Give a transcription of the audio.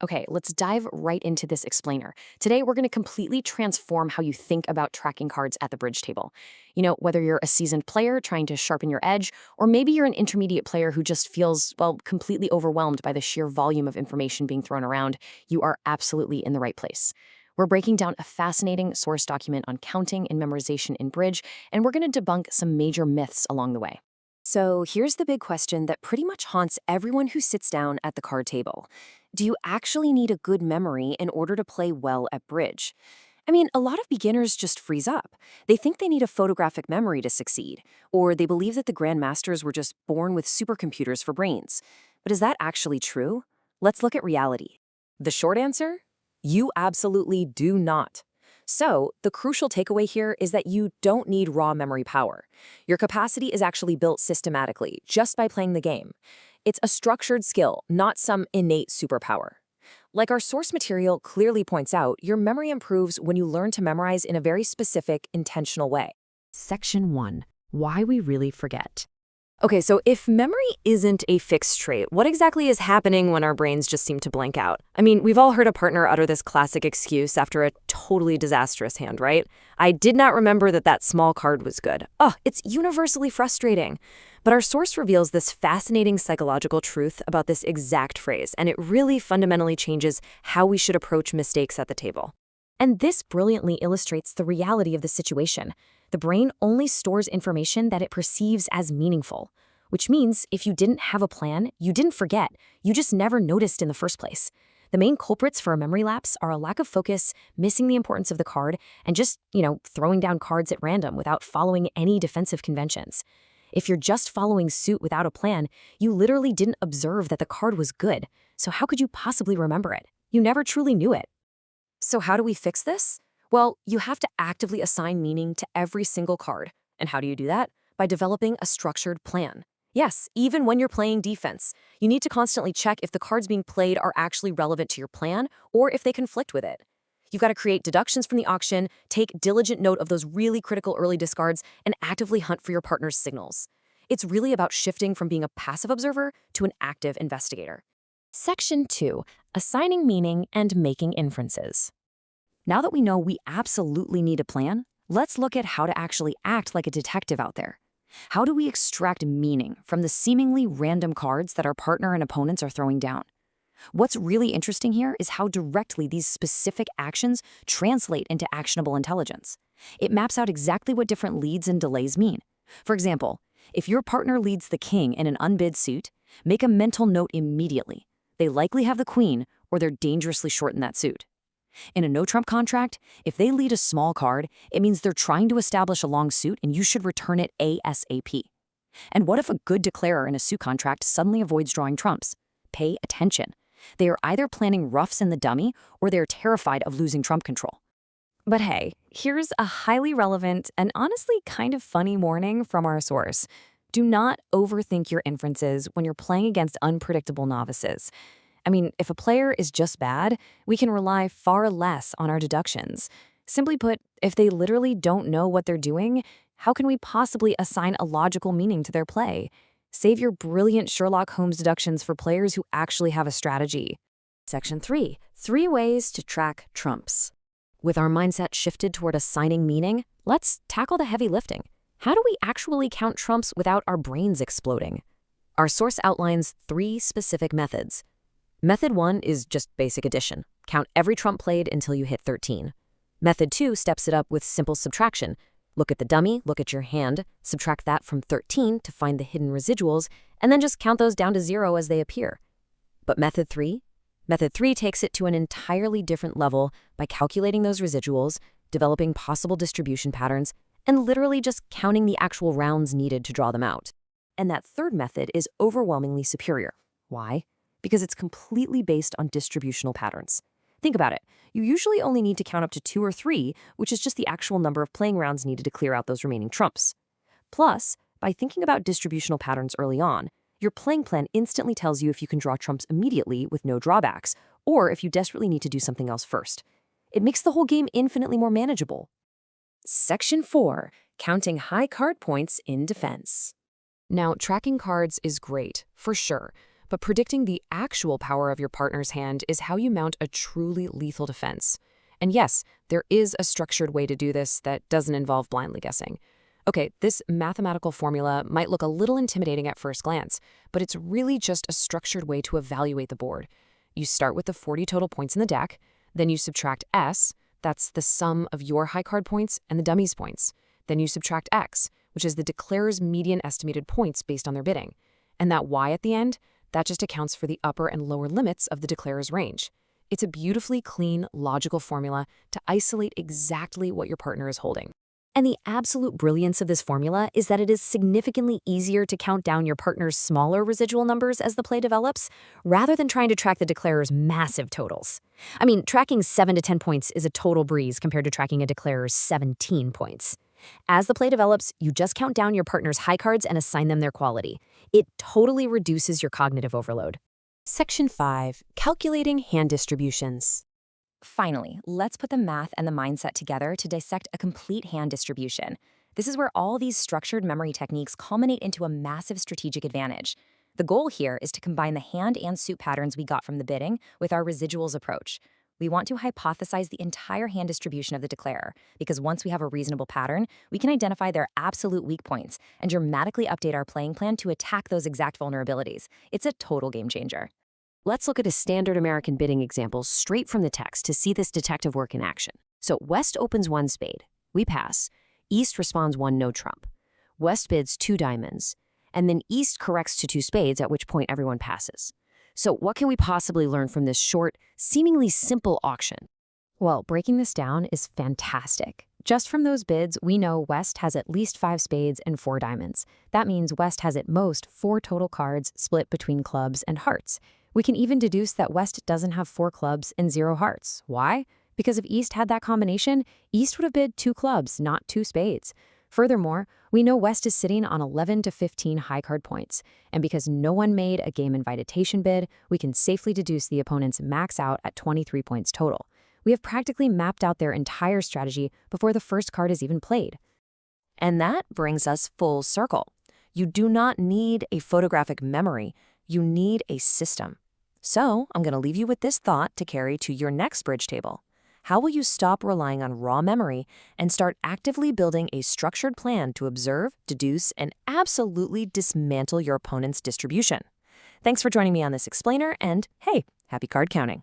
Okay, let's dive right into this explainer. Today, we're going to completely transform how you think about tracking cards at the bridge table. Whether you're a seasoned player trying to sharpen your edge, or maybe you're an intermediate player who just feels, well, completely overwhelmed by the sheer volume of information being thrown around, you are absolutely in the right place. We're breaking down a fascinating source document on counting and memorization in bridge, and we're going to debunk some major myths along the way. So here's the big question that pretty much haunts everyone who sits down at the card table. Do you actually need a good memory in order to play well at bridge? I mean, a lot of beginners just freeze up. They think they need a photographic memory to succeed, or they believe that the grandmasters were just born with supercomputers for brains. But is that actually true? Let's look at reality. The short answer? You absolutely do not. So, the crucial takeaway here is that you don't need raw memory power. Your capacity is actually built systematically, just by playing the game. It's a structured skill, not some innate superpower. Like our source material clearly points out, your memory improves when you learn to memorize in a very specific, intentional way. Section 1. Why we really forget. Okay, so if memory isn't a fixed trait, what exactly is happening when our brains just seem to blank out? I mean, we've all heard a partner utter this classic excuse after a totally disastrous hand, right? I did not remember that small card was good. Oh, it's universally frustrating. But our source reveals this fascinating psychological truth about this exact phrase, and it really fundamentally changes how we should approach mistakes at the table. And this brilliantly illustrates the reality of the situation. The brain only stores information that it perceives as meaningful, which means if you didn't have a plan, you didn't forget, you just never noticed in the first place. The main culprits for a memory lapse are a lack of focus, missing the importance of the card, and just, throwing down cards at random without following any defensive conventions. If you're just following suit without a plan, you literally didn't observe that the card was good, so how could you possibly remember it? You never truly knew it. So how do we fix this? Well, you have to actively assign meaning to every single card. And how do you do that? By developing a structured plan. Yes, even when you're playing defense, you need to constantly check if the cards being played are actually relevant to your plan or if they conflict with it. You've got to create deductions from the auction, take diligent note of those really critical early discards, and actively hunt for your partner's signals. It's really about shifting from being a passive observer to an active investigator. Section 2. Assigning meaning and making inferences. Now that we know we absolutely need a plan, let's look at how to actually act like a detective out there. How do we extract meaning from the seemingly random cards that our partner and opponents are throwing down? What's really interesting here is how directly these specific actions translate into actionable intelligence. It maps out exactly what different leads and delays mean. For example, if your partner leads the king in an unbid suit, make a mental note immediately. They likely have the queen, or they're dangerously short in that suit. In a no-trump contract, if they lead a small card, it means they're trying to establish a long suit and you should return it ASAP. And what if a good declarer in a suit contract suddenly avoids drawing trumps? Pay attention. They are either planning roughs in the dummy or they're terrified of losing trump control. But hey, here's a highly relevant and honestly kind of funny warning from our source. Do not overthink your inferences when you're playing against unpredictable novices. I mean, if a player is just bad, we can rely far less on our deductions. Simply put, if they literally don't know what they're doing, how can we possibly assign a logical meaning to their play? Save your brilliant Sherlock Holmes deductions for players who actually have a strategy. Section 3. 3 ways to track trumps. With our mindset shifted toward assigning meaning, let's tackle the heavy lifting. How do we actually count trumps without our brains exploding? Our source outlines 3 specific methods. Method 1 is just basic addition. Count every trump played until you hit 13. Method 2 steps it up with simple subtraction. Look at the dummy, look at your hand, subtract that from 13 to find the hidden residuals, and then just count those down to 0 as they appear. But Method 3? Method 3 takes it to an entirely different level by calculating those residuals, developing possible distribution patterns, and literally just counting the actual rounds needed to draw them out. And that third method is overwhelmingly superior. Why? Because it's completely based on distributional patterns. Think about it. You usually only need to count up to 2 or 3, which is just the actual number of playing rounds needed to clear out those remaining trumps. Plus, by thinking about distributional patterns early on, your playing plan instantly tells you if you can draw trumps immediately with no drawbacks, or if you desperately need to do something else first. It makes the whole game infinitely more manageable. Section 4. Counting high card points in defense. Now, tracking cards is great, for sure, But predicting the actual power of your partner's hand is how you mount a truly lethal defense. And yes, there is a structured way to do this that doesn't involve blindly guessing. Okay, this mathematical formula might look a little intimidating at first glance, but it's really just a structured way to evaluate the board. You start with the 40 total points in the deck, then you subtract S, that's the sum of your high card points and the dummy's points. Then you subtract X, which is the declarer's median estimated points based on their bidding. And that Y at the end, that just accounts for the upper and lower limits of the declarer's range. It's a beautifully clean, logical formula to isolate exactly what your partner is holding. And the absolute brilliance of this formula is that it is significantly easier to count down your partner's smaller residual numbers as the play develops, rather than trying to track the declarer's massive totals. I mean, tracking 7 to 10 points is a total breeze compared to tracking a declarer's 17 points. As the play develops, you just count down your partner's high cards and assign them their quality. It totally reduces your cognitive overload. Section 5. Calculating hand distributions. Finally, let's put the math and the mindset together to dissect a complete hand distribution. This is where all these structured memory techniques culminate into a massive strategic advantage. The goal here is to combine the hand and suit patterns we got from the bidding with our residuals approach. We want to hypothesize the entire hand distribution of the declarer, because once we have a reasonable pattern, we can identify their absolute weak points and dramatically update our playing plan to attack those exact vulnerabilities. It's a total game changer. Let's look at a standard American bidding example straight from the text to see this detective work in action. So West opens 1 spade. We pass. East responds 1 no trump. West bids 2 diamonds. And then East corrects to 2 spades, at which point everyone passes. So what can we possibly learn from this short, seemingly simple auction? Well, breaking this down is fantastic. Just from those bids, we know West has at least 5 spades and 4 diamonds. That means West has at most 4 total cards split between clubs and hearts. We can even deduce that West doesn't have 4 clubs and 0 hearts. Why? Because if East had that combination, East would have bid 2 clubs, not 2 spades. Furthermore, we know West is sitting on 11 to 15 high card points, and because no one made a game invitation bid, we can safely deduce the opponent's max out at 23 points total. We have practically mapped out their entire strategy before the first card is even played. And that brings us full circle. You do not need a photographic memory. You need a system. So I'm going to leave you with this thought to carry to your next bridge table. How will you stop relying on raw memory and start actively building a structured plan to observe, deduce, and absolutely dismantle your opponent's distribution? Thanks for joining me on this explainer, and hey, happy card counting.